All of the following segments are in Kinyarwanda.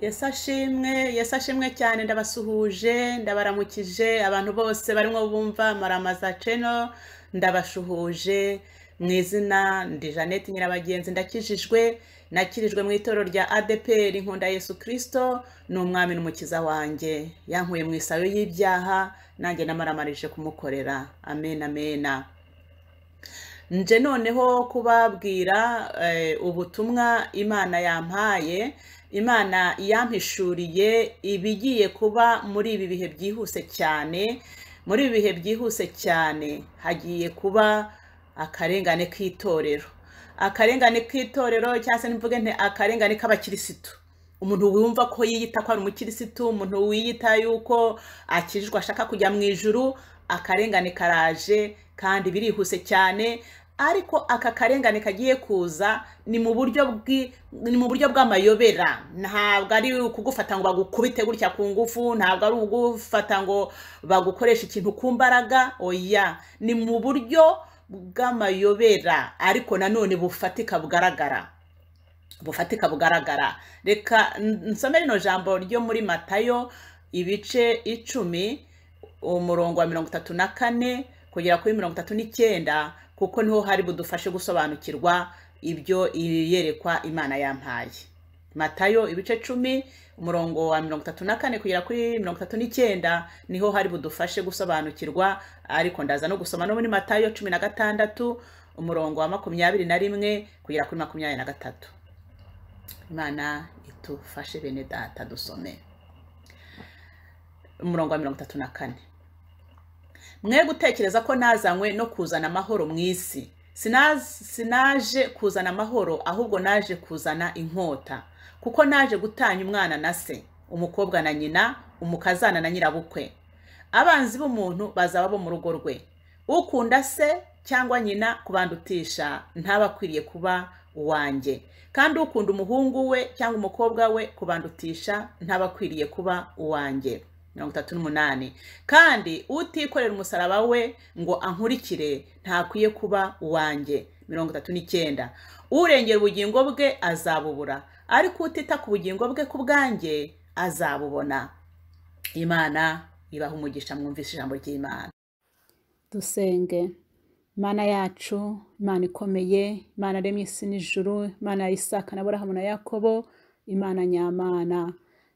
Yesu ashimwe cyane ndabasuhuje ndabaramukije abantu bose barimo bumva Maramaza Channel ndabashuhuje mu izina ndi Jeannette Nyirabagenzi ndakijijwe nakirijwe mu itorero rya ADPR Nkunda Yesu Kristo n'umwami n'umukiza wanjye yankuye mu isayo y'ibyaha nanjye namaramarije kumukorera amen amena. Nje noneho kubabwira ubutumwa Imana yampaye. Imana yampishuriye ibigiye kuba muri ibi bihe byihuse cyane. Muri ibi bihe byihuse cyane hagiye kuba akarengane k'itorero. Akarengane k'itorero cyangwa se nimvuge nte akarengane k'abakirisitu. Umuntu wumva ko yiyita ko ari umukirisitu, umuntu wiyita yuko akijijwe ashaka kujya mu ijuru, akarengane karaje kandi birihuse cyane. Ariko aka karengane kagiye kuza ni mu buryo bw'amayobera. Ntabwo ari kugufata ngo bagukubite gutya ku ngufu, ntabwo ari ugufata ngo bagukoresha ikintu ku mbaraga, oya, ni mu buryo bw'amayobera ariko nanone bufatika bugaragara. Reka nsome rino jambo ryo muri Matayo ibice 10 umurongo wa 34 kugera kuri 39 kuko niho hari budufashe gusobanukirwa ibyo iyerekwa Imana yampaye. Matayo ibice 10 umurongo wa 34 kugera kuri 39 niho hari budufashe gusobanukirwa, ariko ndaza no gusoma no muri Matayo 16 umurongo wa 21 kugera kuri 23. Imana itufashe bene data dusome umurongo wa 34. Mwe gutekereza ko nazanywe no kuzana amahoro mu isi. Sinaje kuzana amahoro, ahubwo naje kuzana inkota. Kuko naje gutanya umwana na se, umukobwa na nyina, umukazana na nyirabukwe. Abanzi b'umuntu bazaba bo mu rugo rwe. Ukunda se cyangwa nyina kubandutisha ntabakwiriye kuba uwanjye. Kandi ukunda umuhungu we cyangwa umukobwa we kubandutisha ntabakwiriye kuba uwanjye. 38. Kandi utikorera umusaraba we ngo ankurikire ntakwiye kuba uwanjye. 39. Urengera ubugingo bwe azabubura, ariko utita ku bugingo bwe ku bwanjye azabubona. Imana ibaha umugisha mwumvise ijambo ry'Imana. Dusenge. Mana yacu, Imana ikomeye, Imana remye isi n'ijuru, Imana ya Isaka na Aburahamu na Yakobo, Imana nyamana.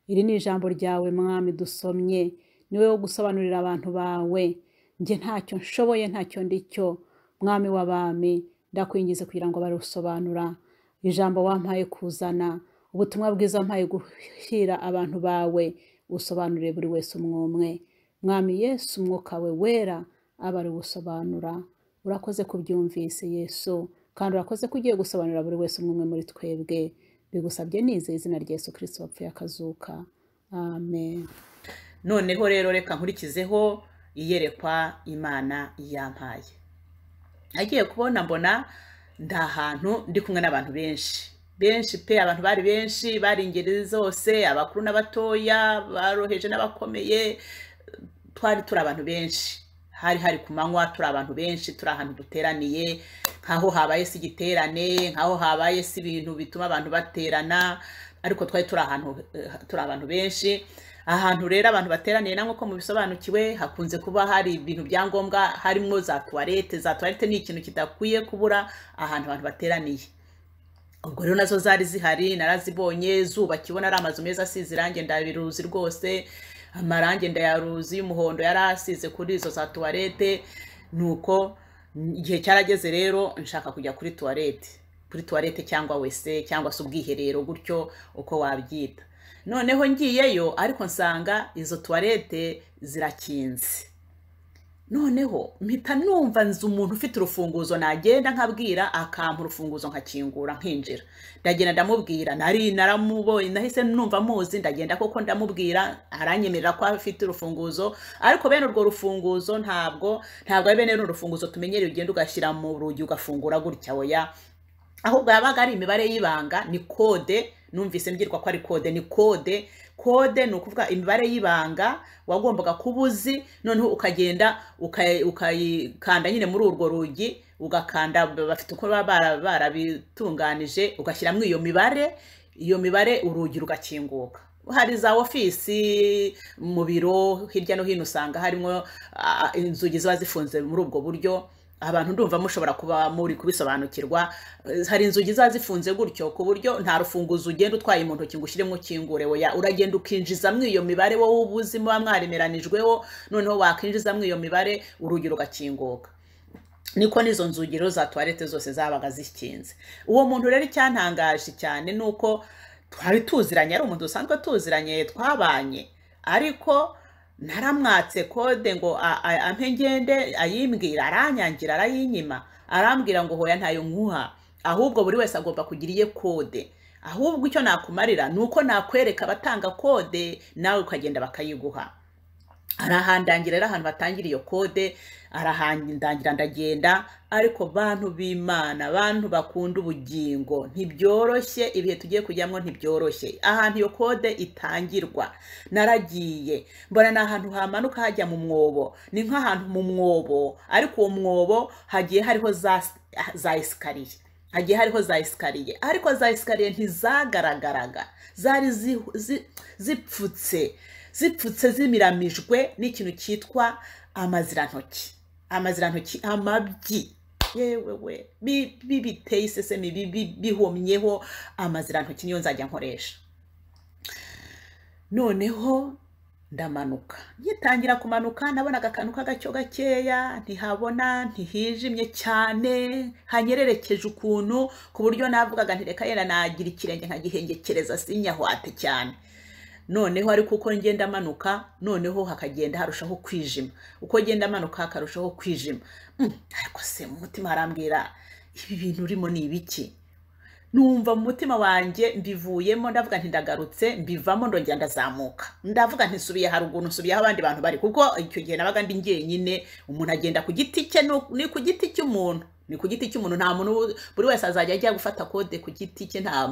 Iri ni ijambo ryawe mwami dusomye, niwe wo gusobanurira abantu bawe. Nge ntacyo nshoboye, ntacyo ndicyo. Mwami w'abami, ndakwingize kugira ngo barusobanura ijambo wampaye kuzana, ubutumwa bwiza wampaye gushyira abantu bawe, usobanurire buri wese umwe. Mwami Yesu, umwuka we wera abari gusobanura. Urakoze kubyumvise Yesu, kandi urakoze kugiye gusobanurira buri wese umwe muri twebwe. Bigusabye nize izina rya Yesu Kristo wapfuye akazuka. Amen. Noneho rero reka nkurikizeho iyerekwa Imana yampaye. Agiye kubona mbona ndahantu ndi kumwe n'abantu benshi pe, abantu bari benshi, bari ingeri zose, abakuru n'abatoya, baroheje n'abakomeye, twari turi abantu benshi. Hari ku manywa turi abantu benshi, turi ahantu duteraniye, nkaho habaye si igiterane, nkaho habaye si ibintu bituma abantu baterana, ariko twari turi abantu benshi. Ahantu rero abantu bateraniye namwe ko mubisobanukiwe hakunze kuba hari ibintu byangombwa, harimo za toilette ni ikintu kidakwiye kubura ahantu abantu bateraniye. Ubwo rero nazo zari zihari, narazibonye, zuba kibona ari amazu meza asize irange ndabiruzi rwose, amarange ndayaruzi y'umuhondo yarasize kuri izo za toilette. Nuko igihe cyarageze rero nshaka kujya kuri toilette cyangwa wese cyangwa se ubwiherero gutyo uko wabyita. Noneho ngiyeyo ariko nsanga izo toilette zirakinze. Noneho mpita numva nzi umuntu ufite urufunguzo, nagenda nkabwira akampa urufunguzo nkakingura nkinjira. Ndagenda ndamubwira, naramubonye, nahise numva muzi, ndagenda koko ndamubwira, aranyemerera ko afite urufunguzo. Ariko bene urwo rufunguzo ntabwo ari bene urufunguzo tumenyereye ugenda ugashyira mu rugi ugafungura gutya, oya. Ahubwo yabaga ari imibare y'ibanga, ni code. Numvise mbwirwa ko ari code, ni code. Code ni ukuvuga imibare y'ibanga wagombaga kubuzi, noneho ukagenda ukayikanda nyine muri urwo rugi, ugakanda bafite uko barabitunganije, ugashyiramo iyo mibare iyo mibare urugi rugakinguka. Hari za ofisi mu biro hirya no hino usanga harimo inzugi ziba zifunze muri ubwo buryo. Abantu ndumva mushobora kuba muri kubisobanukirwa. Hari inzugi ziba zifunze gutyo ku buryo nta rufunguzo ugenda utwaye mu ntoki ngo ushyiremo ukingure, oya, uragenda ukinjizamo iyo mibare wowe ubuzi muba mwaremeranijweho, noneho wakinjizamo iyo mibare urugi rugakinguka. Niko nizo nzugi rero za toilette zose zabaga zikinze. Uwo muntu rero icyantangaje cyane nuko twari tuziranye, ari umuntu usanzwe tuziranye, twabanye, ariko naramwatse kode ngo ampe ngende ayimbwira, aranyangira, arayinyima, arambwira ngo hoya ntayo nkuha, ahubwo buri wese agomba kugira iye kode, ahubwo icyo nakumarira nuko nakwereka abatanga kode nawe ukagenda bakayiguha. Arahandangira rero ahantu batangira iyo kode, arahandangira ndagenda. Ariko bantu b'Imana, bantu bakunda ubugingo, ntibyoroshye, ibihe tugiye kujyamo ntibyoroshye. Ahantu iyo kode itangirwa naragiye mbona ni ahantu hamanuka hajya mu mwobo, ni nk'ahantu mu mwobo, ariko uwo mwobo hagiye hariho za esikariye, hagiye hariho za esikariye, ariko za esikariye ntizagaragaraga, zari zipfutse zimiramijwe n'ikintu cyitwa amazirantoki, amabyi, yewewe biteye isesemi, bihomyeho amazirantoki, niyo nzajya nkoresha. Noneho ndamanuka, ngitangira kumanuka nabonaga akantu k'agacyo gakeya, ntihabona, ntihijimye cyane, hanyererekeje ukuntu ku buryo navugaga nti reka yera nagira ikirenge nkagihengekereza sinyahwate cyane. Noneho ariko uko ngenda manuka, noneho hakagenda harushaho kwijima, uko ngenda manuka hakarushaho kwijima. Ariko se mu mutima harambwira ibi bintu urimo ni ibiki? Numva mu mutima wanjye mbivuyemo, ndavuga nti ndagarutse, mbivamo ndongera ndazamuka, ndavuga nti subiye haruguru, nsubiye aho abandi bantu bari, kuko icyo gihe nabaga ndi njyenyine. Umuntu agenda ku giti cye, ni ku giti cy'umuntu, ni ku giti cy'umuntu, nta muntu, buri wese azajya ajya gufata kode ku giti cye, nta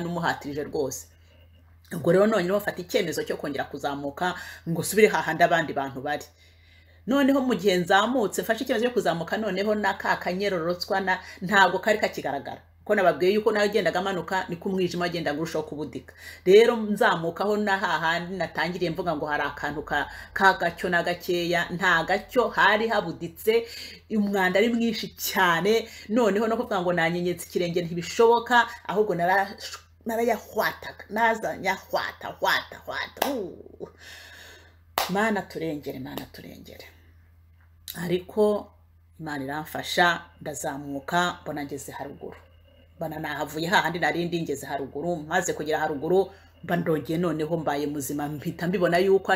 n'umuhatirije rwose. Ubwo rero none bafata icyemezo cyo kongera kuzamuka ngo subire hahandi abandi bantu bari. Noneho mu gihe nzamutse mfashe icyemezo cyo kuzamuka, noneho n'aka kanyerorotswa ntabwo kari kakigaragara, ko nababwiye yuko nawe gendaga amanuka niko umwijima agenda gurushaho kubudika. Rero nzamukaho na hahandi natangiriye mvuga ngo hari akantu kagacyo na gakeya, nta gacyo hari habuditse, umwanda ari mwinshi cyane. Noneho no kuvuga ngo nanyenyetse ikirenge ntibishoboka, ahubwo narayahwataga, naza nyahwata. Mana turengere, Mana turengere. Ariko Imana iramfasha, ndazamuka, mbona ngeze haruguru, mbona nahavuye hahandi narindi ngeze haruguru. Maze kugera haruguru mba ndongeye noneho mbaye muzima, mpita mbibona yuko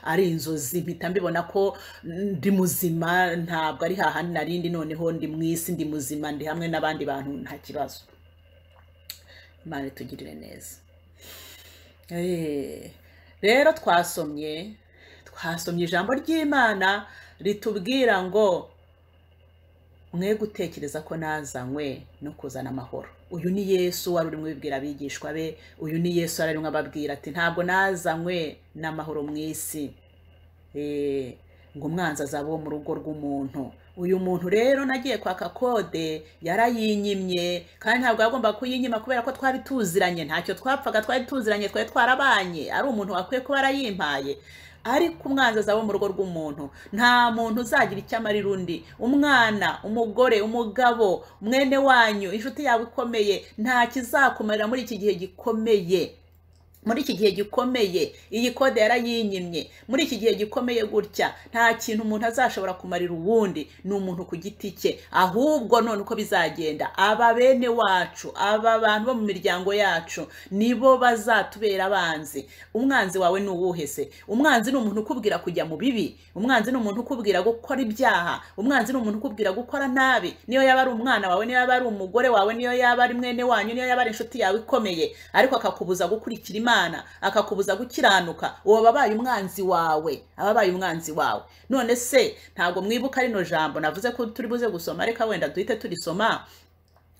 ari inzozi, mpita mbibona ko ndi muzima, ntabwo ari hahandi narindi, noneho ndi mwisi, ndi muzima, ndi hamwe n'abandi bantu, nta kibazo. Imana itugirire neza. Rero twasomye ijambo ry'Imana ritubwira ngo mwe gutekereza ko nazanywe no kuzana amahoro. Uyu ni Yesu wari urimo bibwira abigishwa be, uyu ni Yesu wari arimo ababwira ati ntabwo nazanywe n'amahoro mu isi, ngo umwanzi azaba mu rugo rw'umuntu. Uyu muntu rero nagiye kwaka kode yarayinyimye, kandi ntabwo yagomba kuyinyima kubera ko twari tuziranye, ntacyo twapfaga, twari tuziranye, twari twarabanye, ari umuntu wakwiye kuba yarayimpaye. Ariko umwanzi azaba mu rugo rw'umuntu. Nta muntu uzagira icyo amarira undi, umwana, umugore, umugabo, mwene wanyu, inshuti yawe ikomeye, nta kizakumarira muri iki gihe gikomeye. Muri iki gihe gikomeye iyi kode yarayinyimye, muri iki gihe gikomeye gutya nta kintu umuntu azashobora kumarira uwundi, ni umuntu ku giti cye. Ahubwo none uko bizagenda, aba bene wacu, aba bantu bo mu miryango yacu nibo bazatubera abanzi. Umwanzi wawe ni uwuhe se? Umwanzi ni umuntu ukubwira kujya mu bibi, umwanzi ni umuntu ukubwira gukora ibyaha, umwanzi ni umuntu ukubwira gukora nabi. Niyo yaba ari umwana wawe, niyo yaba ari umugore wawe, niyo yaba ari mwene wanyu, niyo yaba ari inshuti yawe ikomeye, ariko akakubuza gukurikira Imana, akakubuza gukiranuka, uwo babaye umwanzi wawe, ababaye umwanzi wawe. None se ntago mwibuka rino jambo navuze ko turi buze gusoma, reka wenda duhite turisoma,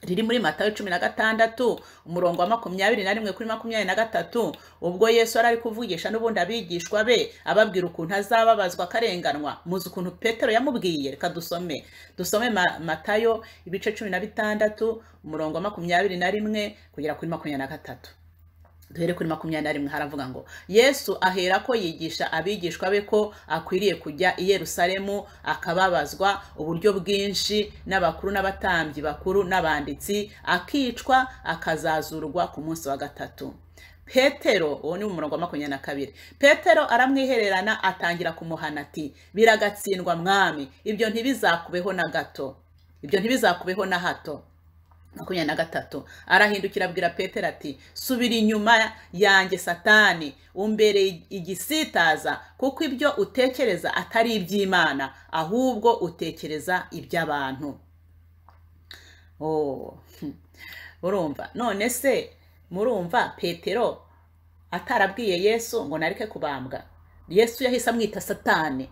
riri muri Matayo 16 umurongo wa 21 kuri 23. Ubwo Yesu ari kuvugisha n'ubundi abigishwa be, ababwira ukuntu azababazwa akarenganwa. Muzi ukuntu Petero yamubwiye, reka dusome Matayo ibice 16 umurongo wa 21 kugera kuri 23. duhere kuri 21 haravuga ngo Yesu ahera ko yigisha abigishwa be ko akwiriye kujya i Yerusalemu akababazwa uburyo bwinshi n'abakuru n'abatambyi bakuru n'abanditsi, akicwa akazazurwa ku munsi wa gatatu. Petero, uwo ni mu murongo wa 22, Petero aramwihererana atangira kumuhana ati, biragatsindwa mwami, ibyo ntibizakubeho na gato, ibyo ntibizakubeho na hato. 23 arahindukira abwira Petero ati, subira inyuma yanjye Satani, umbere igisitaza, kuko ibyo utekereza atari iby'Imana, ahubwo utekereza iby'abantu. Urumva, none se murumva Petero atarabwiye Yesu ngo nareke kubambwa? Yesu yahise amwita Satani.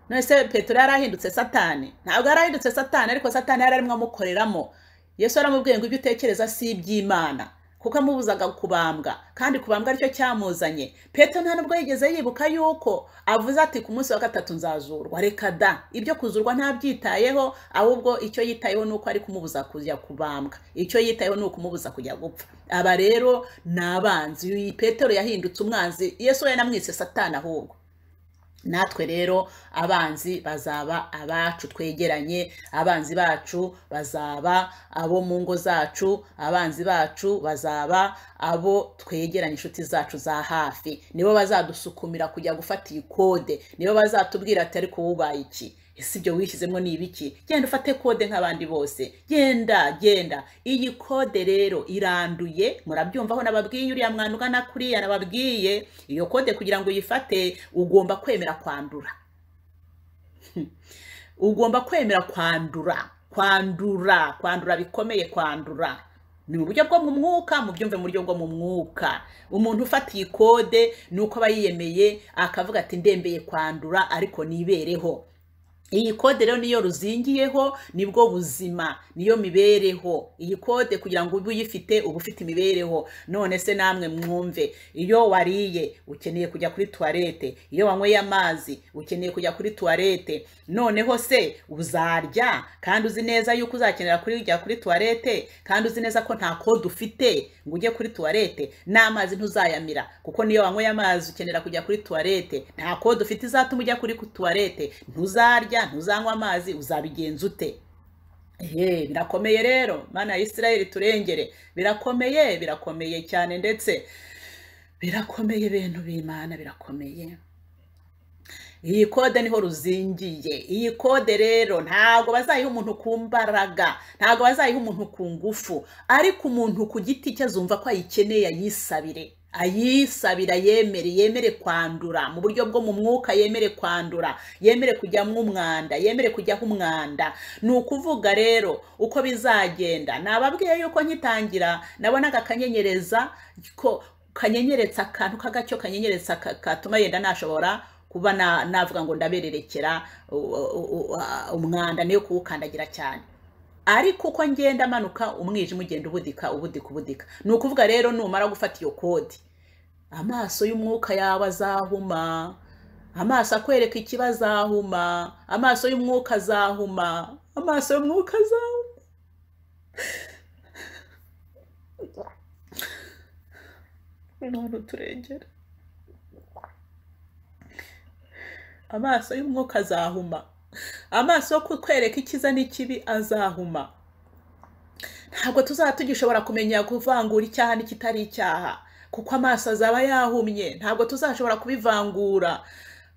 None se Petero yarahindutse Satani? Ntabwo yarahindutse Satani, ariko Satani yararimo amukoreramo. Yesu aramubwiye ngo ibyo utekereza si iby'Imana, kuko amubuzaga kubambwa, kandi kubambwa aricyo cyamuzanye. Petero nta nubwo yigeze yibuka yuko avuze ati ku munsi wa gatatu nzazurwa. Reka da, ibyo kuzurwa ntabyitayeho, ahubwo icyo yitayeho nuko ari kumubuza kujya kubambwa, icyo yitayeho nuko kumubuza kujya gupfa. Aba rero nabanzi. Petero yahindutse umwanzi, Yesu yanamwise Satani ahubwo. Natwe rero abanzi bazaba abacu twegeranye, abanzi bacu bazaba abo mu ngo zacu, abanzi bacu bazaba abo twegeranye, inshuti zacu za hafi. Nibo bazadusukumira kujya gufata iyi kode, nibo bazatubwira ati ariko wubaye iki, ese ibyo wishyizemo ni ibiki, genda ufate kode nk'abandi bose, genda. Iyi kode rero iranduye, murabyumva aho nababwiye uriya mwana ugana kuriya nababwiye, iyo kode kugira ngo uyifate ugomba kwemera kwandura. Ugomba kwemera kwandura bikomeye. Kwandura ni mu buryo bwo mu mwuka, mubyumve mu buryo bwo mu mwuka. Umuntu ufata iyi kode nuko aba yiyemeye akavuga ati ndembeye kwandura ariko nibereho. Iyi kode rero niyo ruzingiyeho, nibwo buzima, niyo mibereho. Iyi kode kugira ngo ube uyifite uba ufite imibereho. None se namwe mwumve, iyo wariye ukeneye kujya kuri toilette, iyo wanyweye amazi ukeneye kujya kuri toilette. Noneho se uzarya kandi uzi neza yuko uzakenera kujya kuri toilette, kandi uzi neza ko nta kode ufite ngo ujye kuri toilette. N'amazi ntuzayamira, kuko niyo wanyweye amazi ukenera kujya kuri toilette, nta kode ufite izatuma ujya kuri toilette. Ntuzarya, ntuzanywa amazi, uzabigenza ute? Birakomeye rero, Mana ya Isirayeli turengere. Birakomeye cyane, ndetse birakomeye bintu b'Imana, birakomeye. Iyi kode niho ruzingiye. Iyi kode rero ntago bazayiha umuntu ku mbaraga, ntago bazayiha umuntu ku ngufu, ariko umuntu ku giti cye azumva ko ayikeneye, ayisabira, yemere kwandura mu buryo bwo mu mwuka, yemere kwandura, yemere kujyamo umwanda, yemere kujyaho umwanda. Ni ukuvuga rero uko bizagenda. Nababwiye yuko nkitangira nabonaga akanyenyereza ko kanyenyeretsa akantu k'agacyo, kanyenyeretsa katuma yenda nashobora kuba navuga ngo ndabererekera umwanda niyo kuwukandagira cyane. Ariko uko ngenda manuka umwijima ugenda ubudika. Ni ukuvuga rero numara gufata iyo kode, amaso y'umwuka yawe azahuma, amaso akwereka ikibazo azahuma, amaso y'umwuka azahuma, amaso y'umwuka azahuma. None turengera. Amaso y'umwuka azahuma, amaso yo kutwereka ikiza n'ikibi azahuma. Ntabwo tuzaba tugishobora kumenya kuvangura icyaha n'ikitari icyaha, kuko amaso azaba yahumye. Ntabwo tuzashobora kubivangura.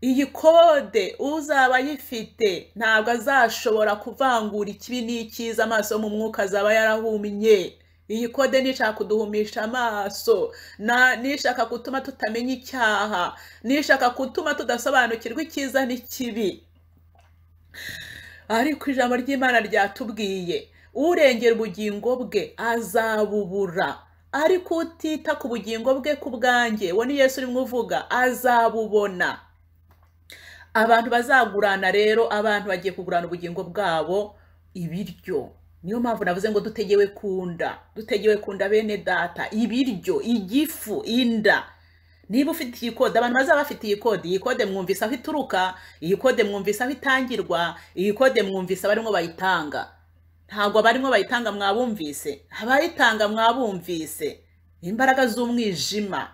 Iyi kode uzaba yifite ntabwo azashobora kuvangura ikibi n'icyiza, amaso yo mu mwuka azaba yarahumye. Iyi kode nishaka kuduhumisha amaso, nishaka gutuma tutamenya icyaha, nishaka gutuma tudasobanukirwa icyiza n'ikibi. Ariko ijambo ry'Imana ryatubwiye, urengera ubugingo bwe azabubura, ariko utita ku bugingo bwe ku bwanjye, wo ni Yesu urimo uvuga, azabubona. Abantu bazagurana rero, abantu bagiye kugurana ubugingo bwabo ibiryo. Niyo mpamvu navuze ngo dutegewe kunda bene data, ibiryo, igifu, inda. Niba ufite iyi kode, abantu bazaba bafite iyi kode mwumvise aho ituruka, iyi kode mwumvise aho itangirwa, iyi kode mwumvise abarimo bayitanga. Ntabwo abarimo bayitanga mwabumvise, abayitanga mwabumvise. imbaraga z'umwijima.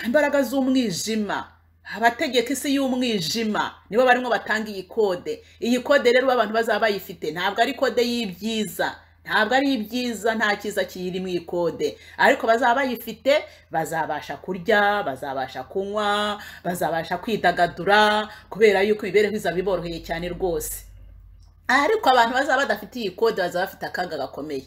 Imbaraga z'umwijima, abategeka isi y'umwijima nibo barimo batanga iyi kode. Iyi kode rero abantu bazaba bayifite, ntabwo ari kode y'ibyiza, ntabwo ari ibyiza, nta cyiza kiyiri mu ikode, ariko bazaba bayifite, bazabasha kurya, bazabasha kunywa, bazabasha kwidagadura, kubera yuko imibereho izaba iboroheye cyane rwose. Ariko abantu bazaba badafite iyi kode bazaba bafite akaga gakomeye,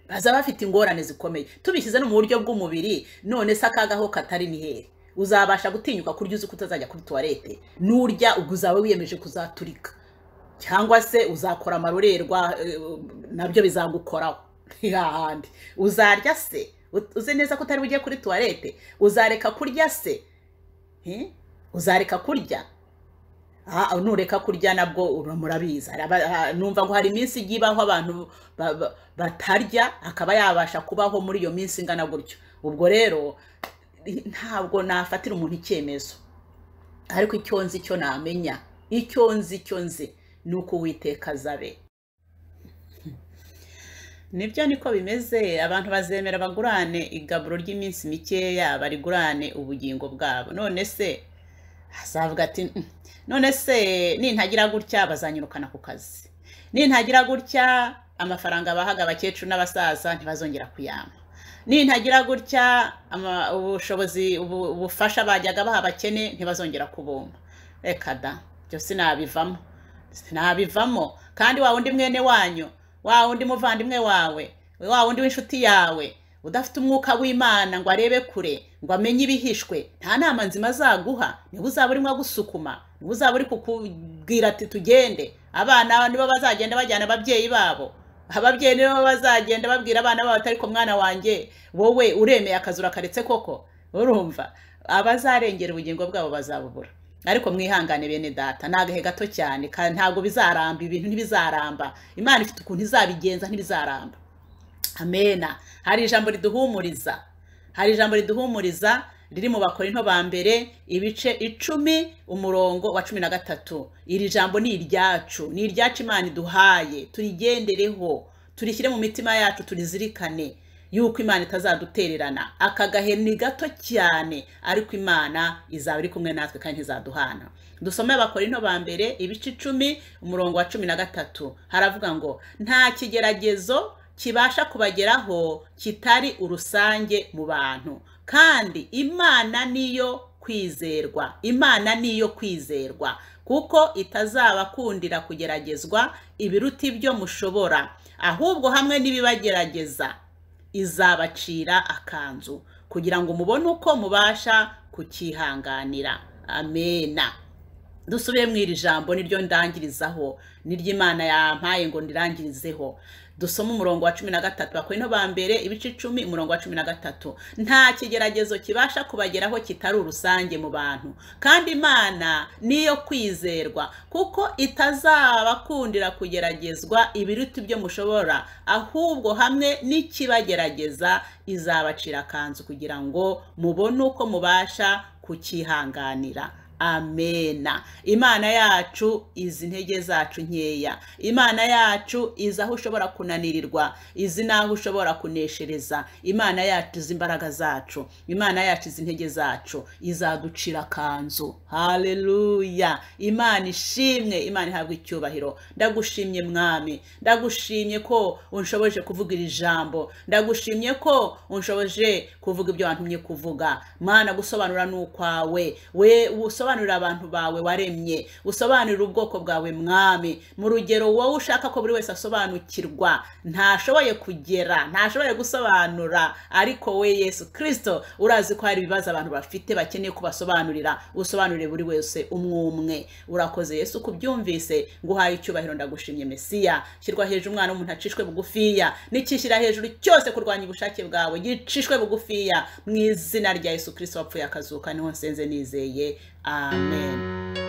bazaba bafite ingorane zikomeye. Tubishyize no mu buryo bw'umubiri, none se akagaho katari ni hehe? Uzabasha gutinyuka kurya uzi ko utazajya kuri toilette, nurya ubwo uzawe wiyemeje kuzaturika, cyangwa se uzakora amarorerwa, nabyo bizagukoraho. Hahandi uzarya se uzi neza ko utari bujye kuri toilette? Uzareka kurya se? Uzareka kurya? Nureka kurya nabwo murabizi, numva ngo hari iminsi igibaho abantu batarya, akaba yabasha kubaho muri iyo minsi ingana gutyo. Ubwo rero ntabwo nafatira umuntu icyemezo, ariko icyo nzi cyo namenya, icyo nzi ni uko Uwiteka azabe. Nibyo niko bimeze, abantu bazemera bagurane igaburo ry'iminsi mikeya, barigurane ubugingo bwabo. None se azavuga ati none se nintagira gutya bazanyirukana ku kazi, nintagira gutya amafaranga bahaga abakecuru n'abasaza ntibazongera kuyama, nintagira gutya ubushobozi ubufasha bajyaga baha abakene ntibazongera kubumva. Reka da, byo sinabivamo. Kandi wa wundi mwene wanyu, wa wundi muvandimwe wawe, wa wundi w'inshuti yawe udafite umwuka w'Imana ngo arebe kure, ngo amenye ibihishwe, nta nama nzima azaguha. Niba uzaba urimo gusukuma, niba uzaba uri kukubwira ati tugende, abana nibo bazagenda bajyana ababyeyi babo, ababyeyi nibo bazagenda babwira abana babo atari ko mwana wanjye wowe uremeye akazi urakaretse koko. Urumva, abazarengera ubugingo bwabo bazabubura. Ariko mwihangane bene data, nagahe gato cyane, kandi ntabwo bizaramba, ibintu ntibizaramba. Imana ifite ukuntu izabigenza, ntibizaramba. Amena. Hari ijambo riduhumuriza, riri mu Bakorinto ba mbere ibice 10 umurongo wa 13. Iri jambo ni iryacu, Imana iduhaye, turigendereho, turishyire mu mitima yacu, turizirikane yuko Imana itazadutererana. Akagahe ni gato cyane, ariko Imana izaba iri kumwe natwe kandi izaduhana. Dusome Abakorinto ba mbere ibice 10 umurongo wa 13. Haravuga ngo nta kigeragezo kibasha kubageraho kitari urusange mu bantu, kandi Imana niyo kwizerwa, kuko itazabakundira kugeragezwa ibiruta ibyo mushobora, ahubwo hamwe n'ibibagerageza izabacira akanzu, kugira ngo mubone uko mubasha kukihanganira. Amena. Dusubiye mu iri jambo niryo ndangirizaho, niryo Imana yampaye ngo ndirangirizeho. Dusoma umurongo wa 13, Bakorinto ba mbere ibice 10 umurongo wa 13. Nta kigeragezo kibasha kubageraho kitari urusange mu bantu, kandi Imana niyo kwizerwa, kuko itazabakundira kugeragezwa ibiruta ibyo mushobora, ahubwo hamwe n'ikibagerageza izabacira akanzu, kugira ngo mubone uko mubasha kukihanganira. Amena. Imana yacu izi intege zacu nkeya, Imana yacu izi aho ushobora kunanirirwa, izi naho ushobora kuneshereza. Imana yacu izi imbaraga zacu, Imana yacu izi intege zacu, izaducira akanzu. Haleluya. Imana ishimwe, Imana ihabwe icyubahiro. Ndagushimye Mwami, ndagushimye ko unshoboje kuvuga iri jambo, ndagushimye ko unshoboje kuvuga ibyo wantumye kuvuga. Mana, gusobanura n'ukwawe, we usobanurira abantu bawe waremye, usobanurira ubwoko bwawe Mwami, mu rugero wowe ushaka ko buri wese asobanukirwa. Ntashoboye kugera, ntashoboye gusobanura, ariko we Yesu Kristo urazi ko hari ibibazo abantu bafite bakeneye kubasobanurira. Usobanurire buri wese umwe. Urakoze Yesu kubyumvise, nguhaye icyubahiro. Ndagushimye Mesiya. Shyirwa hejuru umwana w'umuntu acishwe bugufiya, nikishyira hejuru cyose kurwanya ubushake bwawe gicishwe bugufiya, mu izina rya Yesu Kristo wapfuye akazuka, niho nsenze nizeye. Amen.